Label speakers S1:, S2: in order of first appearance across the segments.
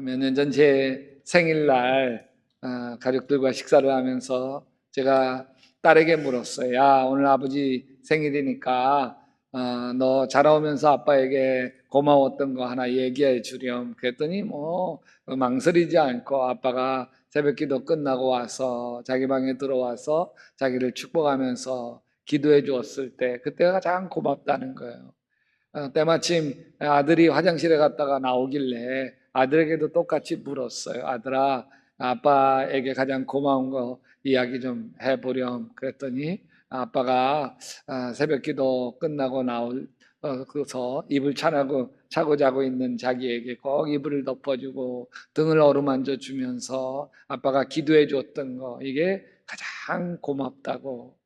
S1: 몇 년 전 제 생일날 가족들과 식사를 하면서 제가 딸에게 물었어요. 야, 오늘 아버지 생일이니까 너 자라오면서 아빠에게 고마웠던 거 하나 얘기해 주렴. 그랬더니 망설이지 않고 아빠가 새벽기도 끝나고 와서 자기 방에 들어와서 자기를 축복하면서 기도해 주었을 때 그때가 가장 고맙다는 거예요. 때마침 아들이 화장실에 갔다가 나오길래 아들에게도 똑같이 물었어요. 아들아, 아빠에게 가장 고마운 거 이야기 좀 해보렴. 그랬더니 아빠가 새벽기도 끝나고 그래서 이불 차고 자고 있는 자기에게 꼭 이불을 덮어주고 등을 어루만져 주면서 아빠가 기도해 줬던 거, 이게 가장 고맙다고.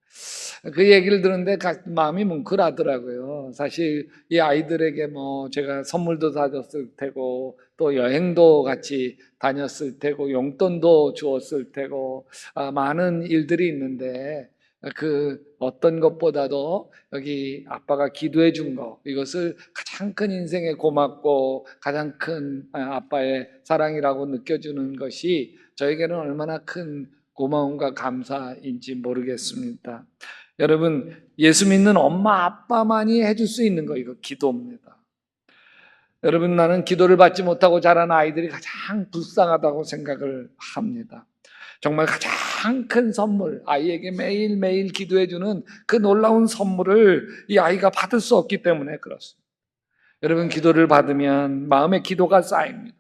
S1: 그 얘기를 들었는데 마음이 뭉클하더라고요. 사실 이 아이들에게 제가 선물도 사줬을 테고 또 여행도 같이 다녔을 테고 용돈도 주었을 테고 많은 일들이 있는데 그 어떤 것보다도 여기 아빠가 기도해 준 거, 이것을 가장 큰 인생의 고맙고 가장 큰 아빠의 사랑이라고 느껴주는 것이 저에게는 얼마나 큰 고마움과 감사인지 모르겠습니다. 여러분, 예수 믿는 엄마 아빠만이 해줄 수 있는 거, 이거 기도입니다. 여러분, 나는 기도를 받지 못하고 자란 아이들이 가장 불쌍하다고 생각을 합니다. 정말 가장 큰 선물, 아이에게 매일매일 기도해주는 그 놀라운 선물을 이 아이가 받을 수 없기 때문에 그렇습니다. 여러분, 기도를 받으면 마음의 기도가 쌓입니다.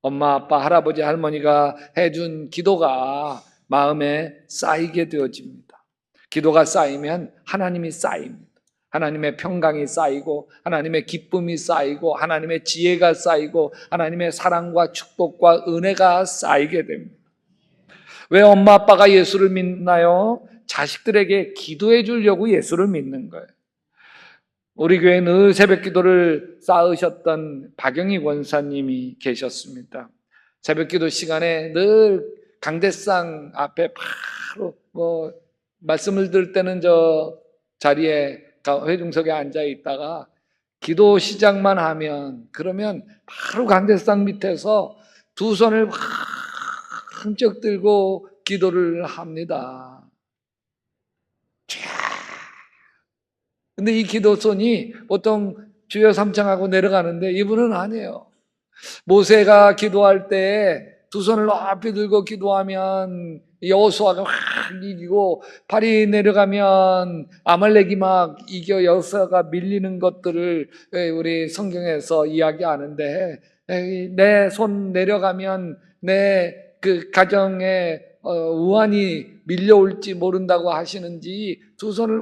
S1: 엄마, 아빠, 할아버지, 할머니가 해준 기도가 마음에 쌓이게 되어집니다. 기도가 쌓이면 하나님이 쌓입니다. 하나님의 평강이 쌓이고 하나님의 기쁨이 쌓이고 하나님의 지혜가 쌓이고 하나님의 사랑과 축복과 은혜가 쌓이게 됩니다. 왜 엄마 아빠가 예수를 믿나요? 자식들에게 기도해 주려고 예수를 믿는 거예요. 우리 교회에 늘 새벽 기도를 쌓으셨던 박영희 권사님이 계셨습니다. 새벽 기도 시간에 늘 강대상 앞에 바로 말씀을 들을 때는 저 자리에 회중석에 앉아 있다가 기도 시작만 하면 그러면 바로 강대상 밑에서 두 손을 흔적 들고 기도를 합니다. 근데 이 기도손이 보통 주여 삼창하고 내려가는데 이분은 아니에요. 모세가 기도할 때 두 손을 높이 들고 기도하면 여호수아가 확 이기고, 발이 내려가면 아말렉이 막 이겨 여호수아가 밀리는 것들을 우리 성경에서 이야기하는데, 내 손 내려가면 내 그 가정에 우환이 밀려올지 모른다고 하시는지 두 손을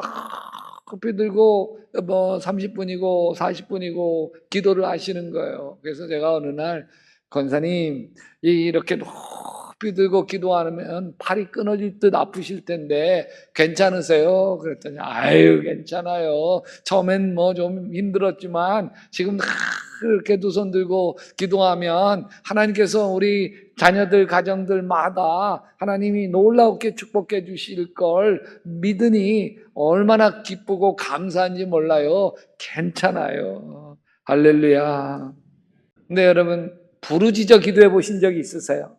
S1: 높이 들고 30분이고 40분이고 기도를 하시는 거예요. 그래서 제가 어느 날 권사님, 이렇게 높이 들고 기도하면 팔이 끊어질 듯 아프실 텐데 괜찮으세요? 그랬더니 아유 괜찮아요. 처음엔 좀 힘들었지만 지금 그렇게 두 손 들고 기도하면 하나님께서 우리 자녀들 가정들마다 하나님이 놀랍게 축복해 주실 걸 믿으니 얼마나 기쁘고 감사한지 몰라요. 괜찮아요. 할렐루야. 근데 여러분, 부르짖어 기도해 보신 적이 있으세요?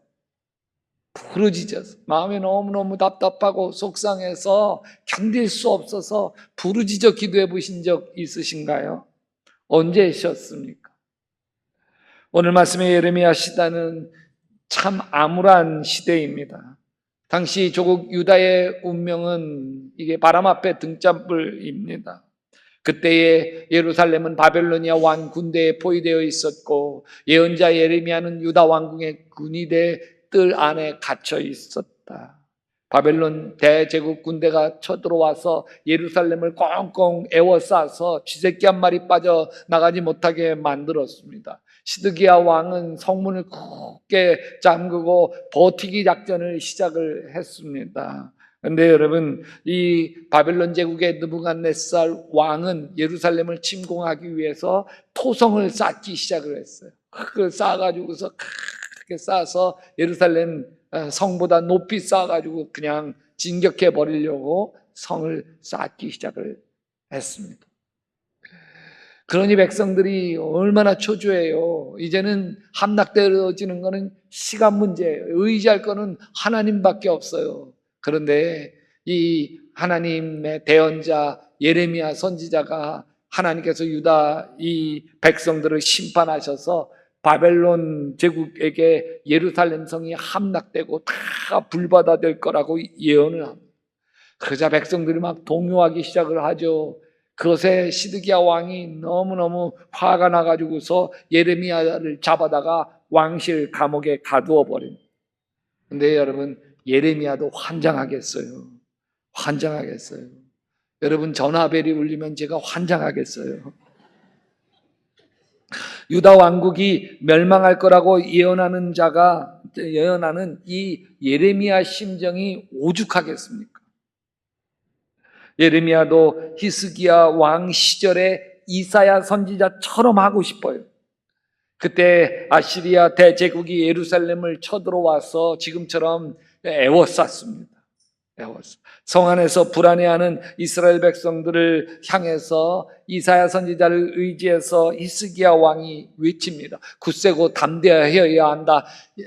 S1: 부르짖어서 마음이 너무너무 답답하고 속상해서 견딜 수 없어서 부르짖어 기도해 보신 적 있으신가요? 언제 하셨습니까? 오늘 말씀의 예레미야 시대는 참 암울한 시대입니다. 당시 조국 유다의 운명은 이게 바람 앞에 등잔불입니다. 그때의 예루살렘은 바벨로니아 왕 군대에 포위되어 있었고 예언자 예레미야는 유다 왕궁의 군의대 뜰 안에 갇혀 있었다. 바벨론 대제국 군대가 쳐들어와서 예루살렘을 꽁꽁 에워싸서 쥐새끼 한 마리 빠져나가지 못하게 만들었습니다. 시드기야 왕은 성문을 굳게 잠그고 버티기 작전을 시작을 했습니다. 그런데 여러분, 이 바벨론 제국의 느부갓네살 왕은 예루살렘을 침공하기 위해서 토성을 쌓기 시작을 했어요. 그걸 쌓아가지고서 크게 쌓아서 예루살렘 성보다 높이 쌓아가지고 그냥 진격해 버리려고 성을 쌓기 시작을 했습니다. 그러니 백성들이 얼마나 초조해요. 이제는 함락되어지는 것은 시간 문제예요. 의지할 것은 하나님밖에 없어요. 그런데 이 하나님의 대언자 예레미야 선지자가 하나님께서 유다 이 백성들을 심판하셔서 바벨론 제국에게 예루살렘 성이 함락되고 다 불바다 될 거라고 예언을 합니다. 그러자 백성들이 막 동요하기 시작을 하죠. 그것에 시드기야 왕이 너무너무 화가 나가지고서 예레미야를 잡아다가 왕실 감옥에 가두어 버립니다. 근데 여러분, 예레미야도 환장하겠어요. 환장하겠어요. 여러분, 전화벨이 울리면 제가 환장하겠어요. 유다 왕국이 멸망할 거라고 예언하는 이 예레미야 심정이 오죽하겠습니까? 예레미야도 히스기야 왕 시절에 이사야 선지자처럼 하고 싶어요. 그때 아시리아 대제국이 예루살렘을 쳐들어와서 지금처럼 애워쌌습니다. 성 안에서 불안해하는 이스라엘 백성들을 향해서 이사야 선지자를 의지해서 히스기야 왕이 외칩니다. 굳세고 담대하여야 한다.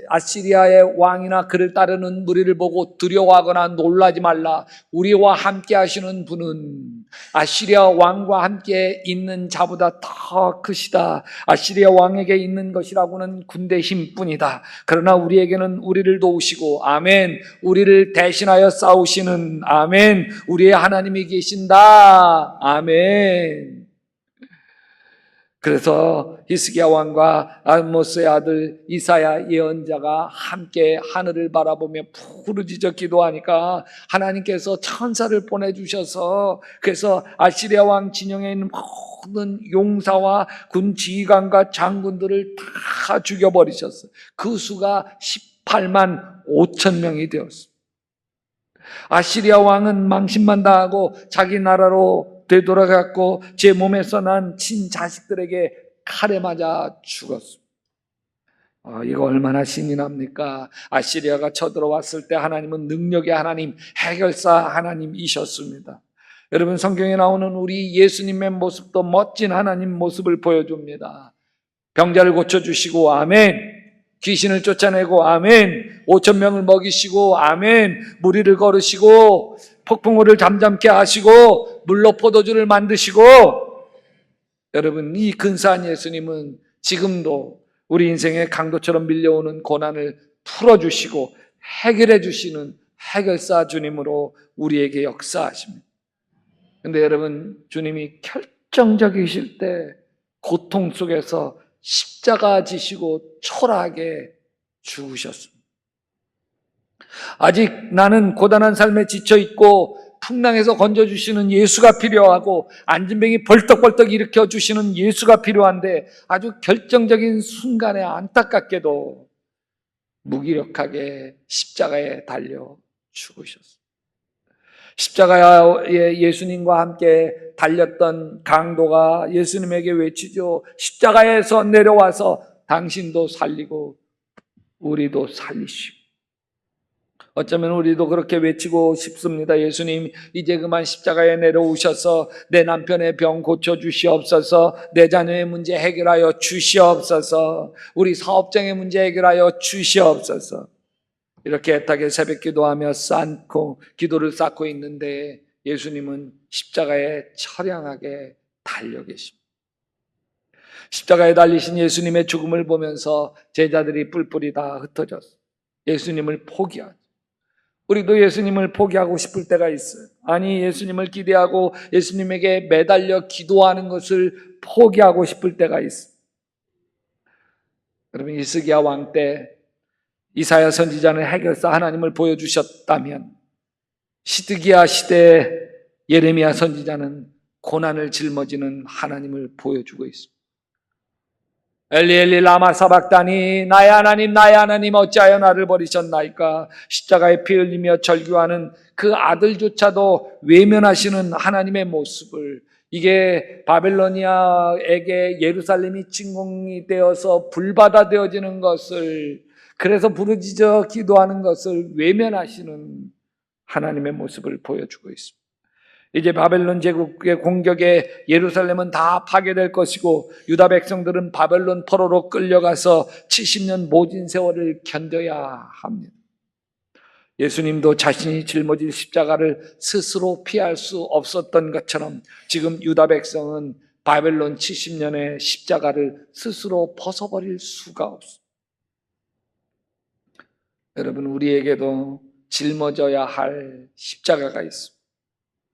S1: 아시리아의 왕이나 그를 따르는 무리를 보고 두려워하거나 놀라지 말라. 우리와 함께 하시는 분은 아시리아 왕과 함께 있는 자보다 더 크시다. 아시리아 왕에게 있는 것이라고는 군대 힘뿐이다. 그러나 우리에게는 우리를 도우시고 아멘, 우리를 대신하여 싸우시는 아멘, 우리의 하나님이 계신다. 아멘. 그래서 히스기야 왕과 아모스의 아들 이사야 예언자가 함께 하늘을 바라보며 부르짖어 기도하니까 하나님께서 천사를 보내주셔서 그래서 아시리아 왕 진영에 있는 모든 용사와 군 지휘관과 장군들을 다 죽여버리셨어요. 그 수가 18만 5천 명이 되었습니다. 아시리아 왕은 망신만 당하고 자기 나라로 되돌아갔고 제 몸에서 난 친자식들에게 칼에 맞아 죽었습니다. 이거 얼마나 신이 납니까? 아시리아가 쳐들어왔을 때 하나님은 능력의 하나님, 해결사 하나님이셨습니다. 여러분, 성경에 나오는 우리 예수님의 모습도 멋진 하나님 모습을 보여줍니다. 병자를 고쳐주시고 아멘, 귀신을 쫓아내고 아멘, 5천 명을 먹이시고 아멘, 무리를 걸으시고 폭풍우를 잠잠케 하시고 물로 포도주를 만드시고, 여러분, 이 근사한 예수님은 지금도 우리 인생의 강도처럼 밀려오는 고난을 풀어주시고 해결해 주시는 해결사 주님으로 우리에게 역사하십니다. 그런데 여러분, 주님이 결정적이실 때 고통 속에서 십자가 지시고 초라하게 죽으셨습니다. 아직 나는 고단한 삶에 지쳐있고 풍랑에서 건져주시는 예수가 필요하고 안진뱅이 벌떡벌떡 일으켜주시는 예수가 필요한데 아주 결정적인 순간에 안타깝게도 무기력하게 십자가에 달려 죽으셨습니다. 십자가에 예수님과 함께 달렸던 강도가 예수님에게 외치죠. 십자가에서 내려와서 당신도 살리고 우리도 살리시고. 어쩌면 우리도 그렇게 외치고 싶습니다. 예수님, 이제 그만 십자가에 내려오셔서 내 남편의 병 고쳐주시옵소서, 내 자녀의 문제 해결하여 주시옵소서, 우리 사업장의 문제 해결하여 주시옵소서. 이렇게 애타게 새벽 기도하며 기도를 쌓고 있는데 예수님은 십자가에 처량하게 달려 계십니다. 십자가에 달리신 예수님의 죽음을 보면서 제자들이 뿔뿔이 다 흩어졌어요. 예수님을 포기하죠. 우리도 예수님을 포기하고 싶을 때가 있어요. 아니, 예수님을 기대하고 예수님에게 매달려 기도하는 것을 포기하고 싶을 때가 있어요. 여러분, 히스기야 왕 때 이사야 선지자는 해결사 하나님을 보여주셨다면 시드기야 시대에 예레미야 선지자는 고난을 짊어지는 하나님을 보여주고 있습니다. 엘리 엘리 라마 사박다니, 나의 하나님 어찌하여 나를 버리셨나이까. 십자가에 피 흘리며 절규하는 그 아들조차도 외면하시는 하나님의 모습을, 이게 바벨로니아에게 예루살렘이 침공이 되어서 불바다 되어지는 것을, 그래서 부르짖어 기도하는 것을 외면하시는 하나님의 모습을 보여주고 있습니다. 이제 바벨론 제국의 공격에 예루살렘은 다 파괴될 것이고 유다 백성들은 바벨론 포로로 끌려가서 70년 모진 세월을 견뎌야 합니다. 예수님도 자신이 짊어질 십자가를 스스로 피할 수 없었던 것처럼 지금 유다 백성은 바벨론 70년의 십자가를 스스로 벗어버릴 수가 없습니다. 여러분, 우리에게도 짊어져야 할 십자가가 있습니다.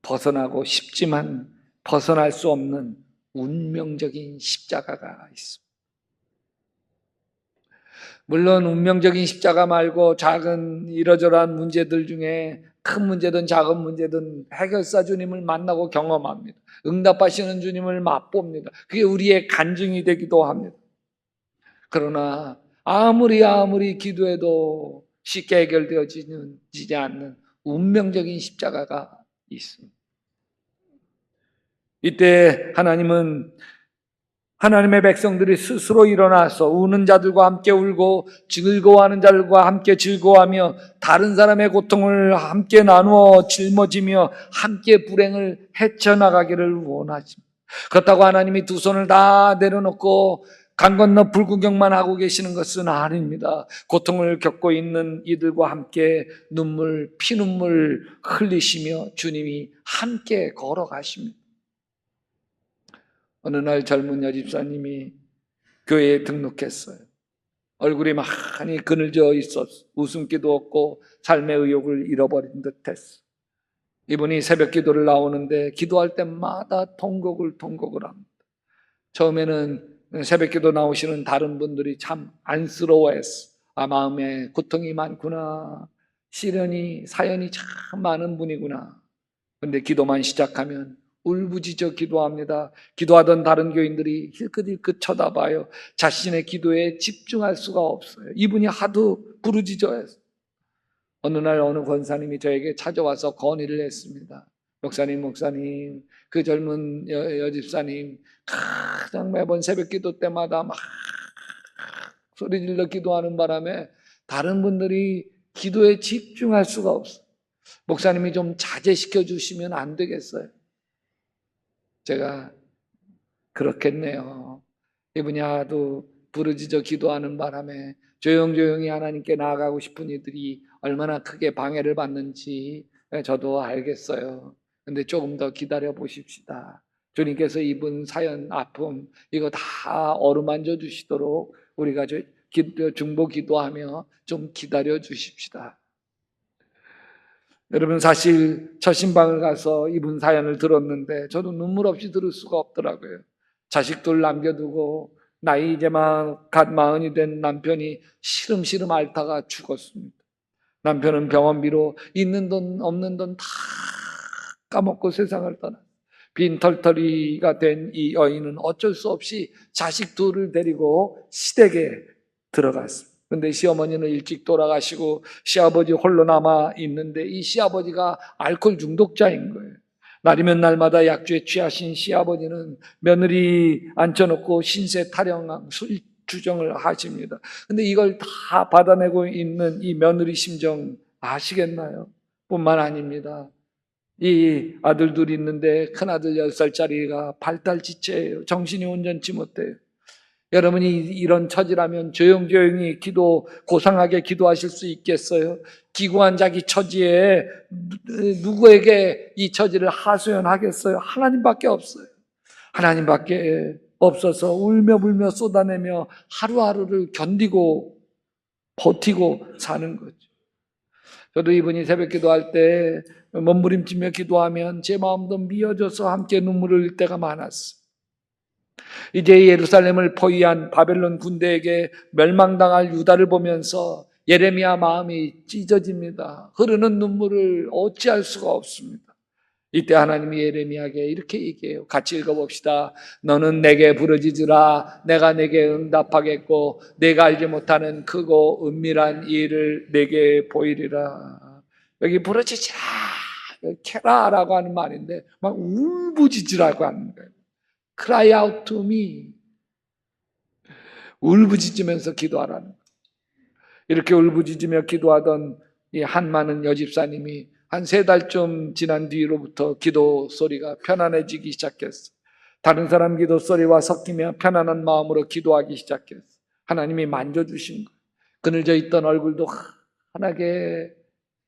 S1: 벗어나고 싶지만 벗어날 수 없는 운명적인 십자가가 있습니다. 물론 운명적인 십자가 말고 작은 이러저러한 문제들 중에 큰 문제든 작은 문제든 해결사 주님을 만나고 경험합니다. 응답하시는 주님을 맛봅니다. 그게 우리의 간증이 되기도 합니다. 그러나 아무리 기도해도 쉽게 해결되어지지 않는 운명적인 십자가가 있습니다. 이때 하나님은 하나님의 백성들이 스스로 일어나서 우는 자들과 함께 울고 즐거워하는 자들과 함께 즐거워하며 다른 사람의 고통을 함께 나누어 짊어지며 함께 불행을 헤쳐나가기를 원하십니다. 그렇다고 하나님이 두 손을 다 내려놓고 강 건너 불구경만 하고 계시는 것은 아닙니다. 고통을 겪고 있는 이들과 함께 피눈물 흘리시며 주님이 함께 걸어가십니다. 어느 날 젊은 여집사님이 교회에 등록했어요. 얼굴이 많이 그늘져 있었어. 웃음기도 없고 삶의 의욕을 잃어버린 듯했어. 이분이 새벽 기도를 나오는데 기도할 때마다 통곡을 합니다. 처음에는 새벽 기도 나오시는 다른 분들이 참 안쓰러워했어. 마음에 고통이 많구나. 시련이, 사연이 참 많은 분이구나. 그런데 기도만 시작하면 울부짖어 기도합니다. 기도하던 다른 교인들이 힐끗힐끗 쳐다봐요. 자신의 기도에 집중할 수가 없어요. 이분이 하도 부르짖어해서. 어느 날 어느 권사님이 저에게 찾아와서 건의를 했습니다. 목사님, 그 젊은 여집사님 가장 매번 새벽 기도 때마다 막 소리 질러 기도하는 바람에 다른 분들이 기도에 집중할 수가 없어요. 목사님이 좀 자제시켜 주시면 안 되겠어요? 제가 그렇겠네요. 이분이 하도 부르짖어 기도하는 바람에 조용히 하나님께 나아가고 싶은 이들이 얼마나 크게 방해를 받는지 저도 알겠어요. 근데 조금 더 기다려 보십시다. 주님께서 이분 사연, 아픔 이거 다 어루만져 주시도록 우리가 중보 기도하며 좀 기다려 주십시다. 여러분, 사실 첫 신방을 가서 이분 사연을 들었는데 저도 눈물 없이 들을 수가 없더라고요. 자식들 남겨두고 나이 이제 막 갓 40이 된 남편이 시름시름 앓다가 죽었습니다. 남편은 병원비로 있는 돈 없는 돈 다 까먹고 세상을 떠나 빈털터리가 된 이 여인은 어쩔 수 없이 자식 둘을 데리고 시댁에 들어갔습니다. 근데 시어머니는 일찍 돌아가시고 시아버지 홀로 남아 있는데 이 시아버지가 알코올 중독자인 거예요. 날이면 날마다 약주에 취하신 시아버지는 며느리 앉혀놓고 신세 타령 술 주정을 하십니다. 근데 이걸 다 받아내고 있는 이 며느리 심정 아시겠나요? 뿐만 아닙니다. 이 아들 둘이 있는데 큰아들 10살짜리가 발달지체예요. 정신이 온전치 못해요. 여러분이 이런 처지라면 조용히 고상하게 기도하실 수 있겠어요? 기구한 자기 처지에 누구에게 이 처지를 하소연하겠어요? 하나님밖에 없어요. 하나님밖에 없어서 울며불며 쏟아내며 하루하루를 견디고 버티고 사는 거죠. 저도 이분이 새벽 기도할 때 몸부림치며 기도하면 제 마음도 미어져서 함께 눈물을 흘릴 때가 많았어요. 이제 예루살렘을 포위한 바벨론 군대에게 멸망당할 유다를 보면서 예레미야 마음이 찢어집니다. 흐르는 눈물을 어찌할 수가 없습니다. 이때 하나님이 예레미야에게 이렇게 얘기해요. 같이 읽어봅시다. 너는 내게 부르짖으라. 내가 내게 응답하겠고 내가 알지 못하는 크고 은밀한 일을 내게 보이리라. 여기 부르짖으라, 캐라라고 하는 말인데 막 울부짖으라고 하는 거예요. Cry out to me. 울부짖으면서 기도하라는 거예요. 이렇게 울부짖으며 기도하던 이 한많은 여집사님이 한 3달쯤 지난 뒤로부터 기도 소리가 편안해지기 시작했어. 다른 사람 기도 소리와 섞이며 편안한 마음으로 기도하기 시작했어. 하나님이 만져주신 거예요. 그늘져 있던 얼굴도 환하게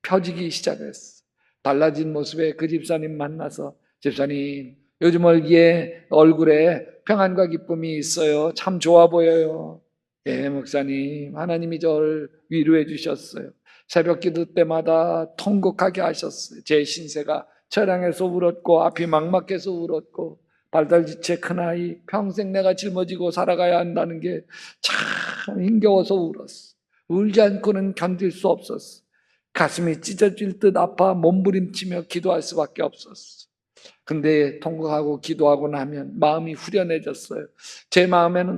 S1: 펴지기 시작했어. 달라진 모습에 그 집사님 만나서, 집사님 요즘 얼굴에 평안과 기쁨이 있어요. 참 좋아 보여요. 예, 목사님, 하나님이 저를 위로해 주셨어요. 새벽 기도 때마다 통곡하게 하셨어요. 제 신세가 처량해서 울었고 앞이 막막해서 울었고 발달지체 큰아이, 평생 내가 짊어지고 살아가야 한다는 게 참 힘겨워서 울었어. 울지 않고는 견딜 수 없었어. 가슴이 찢어질 듯 아파 몸부림치며 기도할 수밖에 없었어. 근데 통곡하고 기도하고 나면 마음이 후련해졌어요. 제 마음에는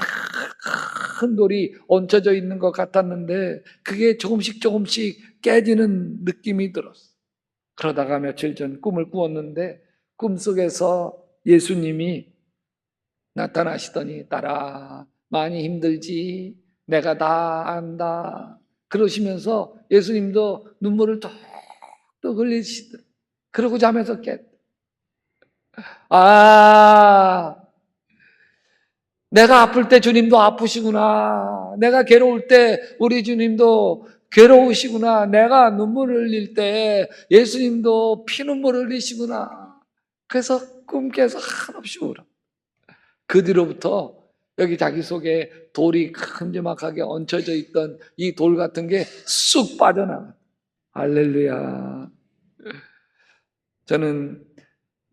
S1: 큰 돌이 얹혀져 있는 것 같았는데 그게 조금씩 깨지는 느낌이 들었어. 그러다가 며칠 전 꿈을 꾸었는데 꿈속에서 예수님이 나타나시더니, 딸아, 많이 힘들지? 내가 다 안다. 그러시면서 예수님도 눈물을 뚝뚝 흘리시더라. 그러고 잠에서 깼다. 아, 내가 아플 때 주님도 아프시구나. 내가 괴로울 때 우리 주님도 괴로우시구나. 내가 눈물을 흘릴 때 예수님도 피눈물을 흘리시구나. 그래서 꿈 깨서 한없이 울어. 그 뒤로부터 여기 자기 속에 돌이 큼지막하게 얹혀져 있던 이 돌 같은 게 쑥 빠져나가. 할렐루야. 저는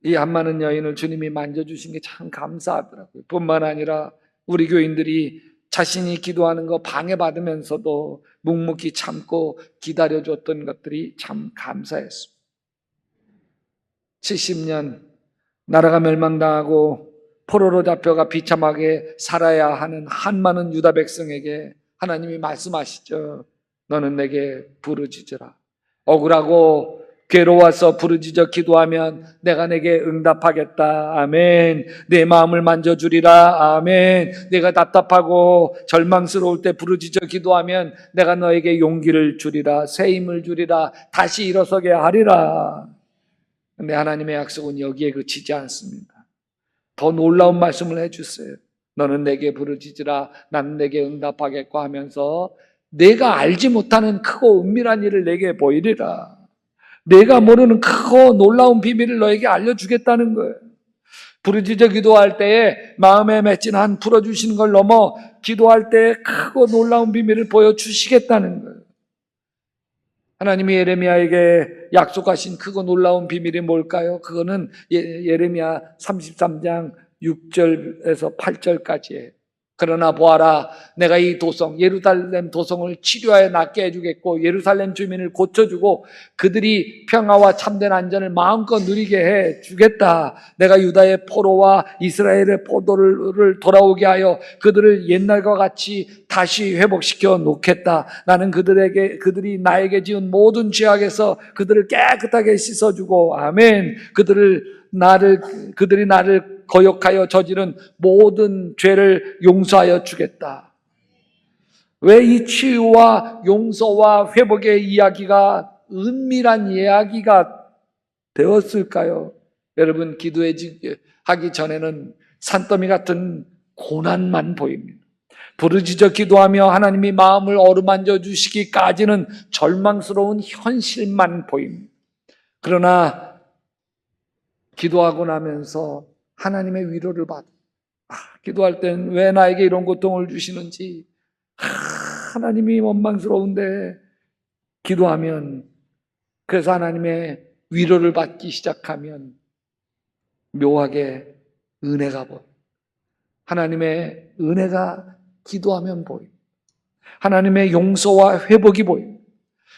S1: 이 안 많은 여인을 주님이 만져주신 게 참 감사하더라고요. 뿐만 아니라 우리 교인들이 자신이 기도하는 거 방해받으면서도 묵묵히 참고 기다려줬던 것들이 참 감사했습니다. 70년 나라가 멸망당하고 포로로 잡혀가 비참하게 살아야 하는 한많은 유다 백성에게 하나님이 말씀하시죠. 너는 내게 부르짖으라. 억울하고 괴로워서 부르짖어 기도하면 내가 내게 응답하겠다. 아멘. 내 마음을 만져주리라. 아멘. 내가 답답하고 절망스러울 때 부르짖어 기도하면 내가 너에게 용기를 주리라. 새 힘을 주리라. 다시 일어서게 하리라. 근데 하나님의 약속은 여기에 그치지 않습니다. 더 놀라운 말씀을 해주세요. 너는 내게 부르짖으라. 나는 내게 응답하겠고 하면서 내가 알지 못하는 크고 은밀한 일을 내게 보이리라. 내가 모르는 크고 놀라운 비밀을 너에게 알려주겠다는 거예요. 부르짖어 기도할 때에 마음에 맺힌 한 풀어주시는 걸 넘어 기도할 때 크고 놀라운 비밀을 보여주시겠다는 거예요. 하나님이 예레미야에게 약속하신 크고 놀라운 비밀이 뭘까요? 그거는 예레미야 33장 6절에서 8절까지예요. 그러나 보아라, 내가 이 도성 예루살렘 도성을 치료하여 낫게 해주겠고 예루살렘 주민을 고쳐주고 그들이 평화와 참된 안전을 마음껏 누리게 해주겠다. 내가 유다의 포로와 이스라엘의 포도를 돌아오게 하여 그들을 옛날과 같이 다시 회복시켜 놓겠다. 나는 그들이 나에게 지은 모든 죄악에서 그들을 깨끗하게 씻어주고 아멘. 그들이 나를 거역하여 저지른 모든 죄를 용서하여 주겠다. 왜 이 치유와 용서와 회복의 이야기가 은밀한 이야기가 되었을까요? 여러분, 기도하기 전에는 산더미 같은 고난만 보입니다. 부르짖어 기도하며 하나님이 마음을 어루만져 주시기까지는 절망스러운 현실만 보입니다. 그러나 기도하고 나면서 하나님의 위로를 받아. 기도할 땐 왜 나에게 이런 고통을 주시는지 하나님이 원망스러운데 기도하면, 그래서 하나님의 위로를 받기 시작하면 묘하게 은혜가 보여. 하나님의 은혜가 기도하면 보여. 하나님의 용서와 회복이 보여.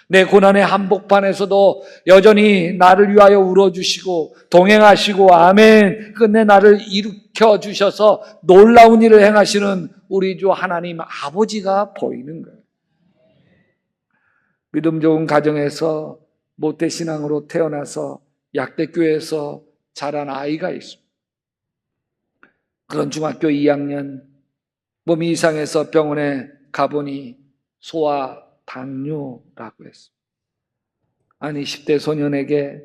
S1: 내 고난의 한복판에서도 여전히 나를 위하여 울어주시고 동행하시고 아멘 끝내 나를 일으켜 주셔서 놀라운 일을 행하시는 우리 주 하나님 아버지가 보이는 거예요. 믿음 좋은 가정에서 모태신앙으로 태어나서 약대교회에서 자란 아이가 있습니다. 그런 중학교 2학년 몸이 이상해서 병원에 가보니 소아 당뇨라고 했습니다. 아니 10대 소년에게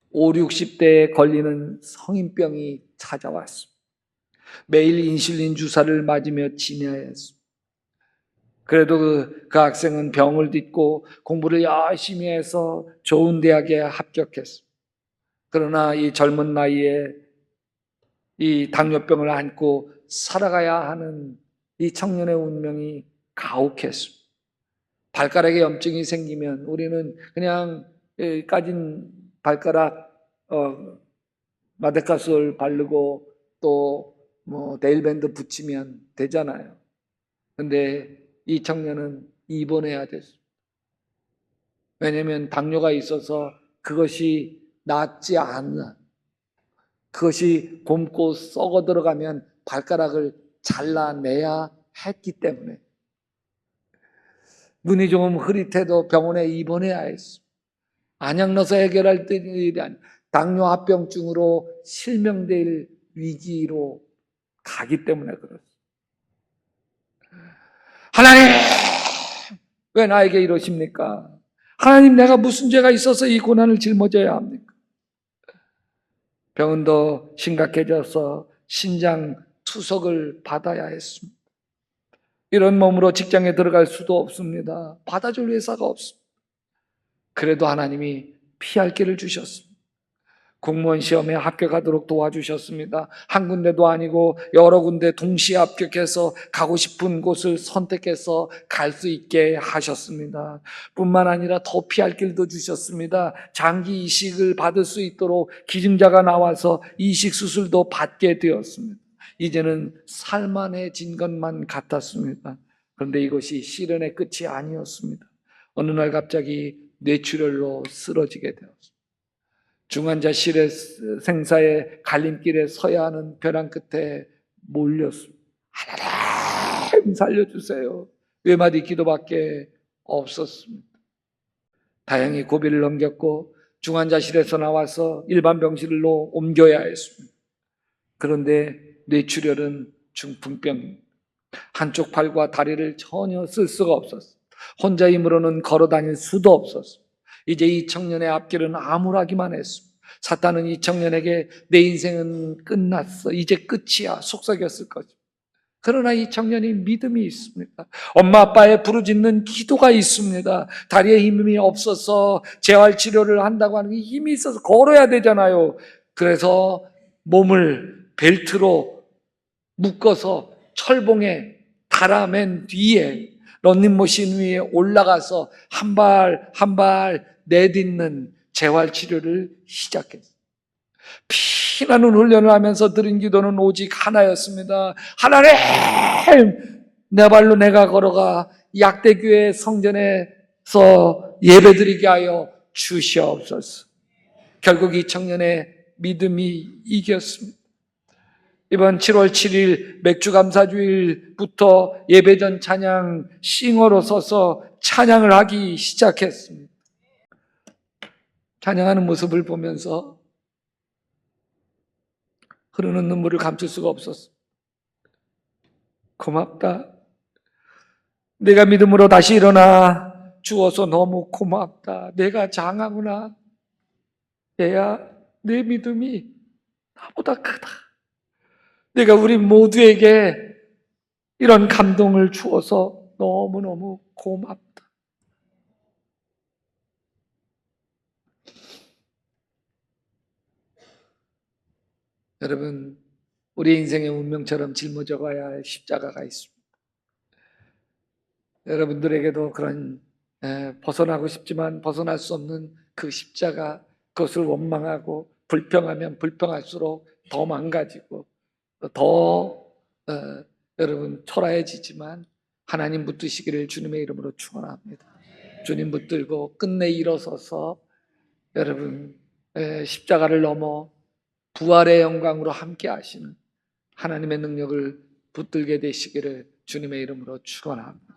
S1: 5, 60대에 걸리는 성인병이 찾아왔습니다. 매일 인슐린 주사를 맞으며 지내야 했습니다. 그래도 그 학생은 병을 딛고 공부를 열심히 해서 좋은 대학에 합격했습니다. 그러나 이 젊은 나이에 이 당뇨병을 안고 살아가야 하는 이 청년의 운명이 가혹했습니다. 발가락에 염증이 생기면 우리는 그냥 까진 발가락 마데카솔 바르고 또 뭐 네일밴드 붙이면 되잖아요. 근데 이 청년은 입원해야 됐습니다. 왜냐하면 당뇨가 있어서 그것이 낫지 않아. 그것이 곪고 썩어 들어가면 발가락을 잘라내야 했기 때문에 눈이 좀 흐릿해도 병원에 입원해야 했습니다. 안약 넣어서 해결할 일이 아니라 당뇨합병증으로 실명될 위기로 가기 때문에 그렇습니다. 하나님, 왜 나에게 이러십니까? 하나님, 내가 무슨 죄가 있어서 이 고난을 짊어져야 합니까? 병은 더 심각해져서 신장 투석을 받아야 했습니다. 이런 몸으로 직장에 들어갈 수도 없습니다. 받아줄 회사가 없습니다. 그래도 하나님이 피할 길을 주셨습니다. 공무원 시험에 합격하도록 도와주셨습니다. 한 군데도 아니고 여러 군데 동시에 합격해서 가고 싶은 곳을 선택해서 갈 수 있게 하셨습니다. 뿐만 아니라 더 피할 길도 주셨습니다. 장기 이식을 받을 수 있도록 기증자가 나와서 이식 수술도 받게 되었습니다. 이제는 살만해진 것만 같았습니다. 그런데 이것이 시련의 끝이 아니었습니다. 어느 날 갑자기 뇌출혈로 쓰러지게 되었습니다. 중환자실의 생사의 갈림길에 서야 하는 벼랑 끝에 몰렸습니다. 하나님 살려주세요. 외마디 기도밖에 없었습니다. 다행히 고비를 넘겼고 중환자실에서 나와서 일반 병실로 옮겨야 했습니다. 그런데 뇌출혈은 중풍병입니다. 한쪽 팔과 다리를 전혀 쓸 수가 없었어요. 혼자 힘으로는 걸어 다닐 수도 없었어요. 이제 이 청년의 앞길은 암울하기만 했습니다. 사탄은 이 청년에게 내 인생은 끝났어, 이제 끝이야 속삭였을 거죠. 그러나 이 청년이 믿음이 있습니다. 엄마 아빠의 부르짖는 기도가 있습니다. 다리에 힘이 없어서 재활치료를 한다고 하는 게 힘이 있어서 걸어야 되잖아요. 그래서 몸을 벨트로 묶어서 철봉에 달아맨 뒤에 런닝머신 위에 올라가서 한 발 한 발 내딛는 재활치료를 시작했어요. 피나는 훈련을 하면서 드린 기도는 오직 하나였습니다. 하나님, 내 발로 내가 걸어가 약대교회 성전에서 예배드리게 하여 주시옵소서. 결국 이 청년의 믿음이 이겼습니다. 이번 7월 7일 맥주감사주일부터 예배전 찬양 싱어로 서서 찬양을 하기 시작했습니다. 찬양하는 모습을 보면서 흐르는 눈물을 감출 수가 없었어. 고맙다. 내가 믿음으로 다시 일어나 주어서 너무 고맙다. 내가 장하구나. 얘야, 내 믿음이 나보다 크다. 내가 우리 모두에게 이런 감동을 주어서 너무너무 고맙다. 여러분, 우리 인생의 운명처럼 짊어져 가야 할 십자가가 있습니다. 여러분들에게도 그런 벗어나고 싶지만 벗어날 수 없는 그 십자가, 그것을 원망하고 불평하면 불평할수록 더 망가지고 더 여러분 초라해지지만 하나님 붙드시기를 주님의 이름으로 축원합니다. 주님 붙들고 끝내 일어서서 여러분 십자가를 넘어 부활의 영광으로 함께 하시는 하나님의 능력을 붙들게 되시기를 주님의 이름으로 축원합니다.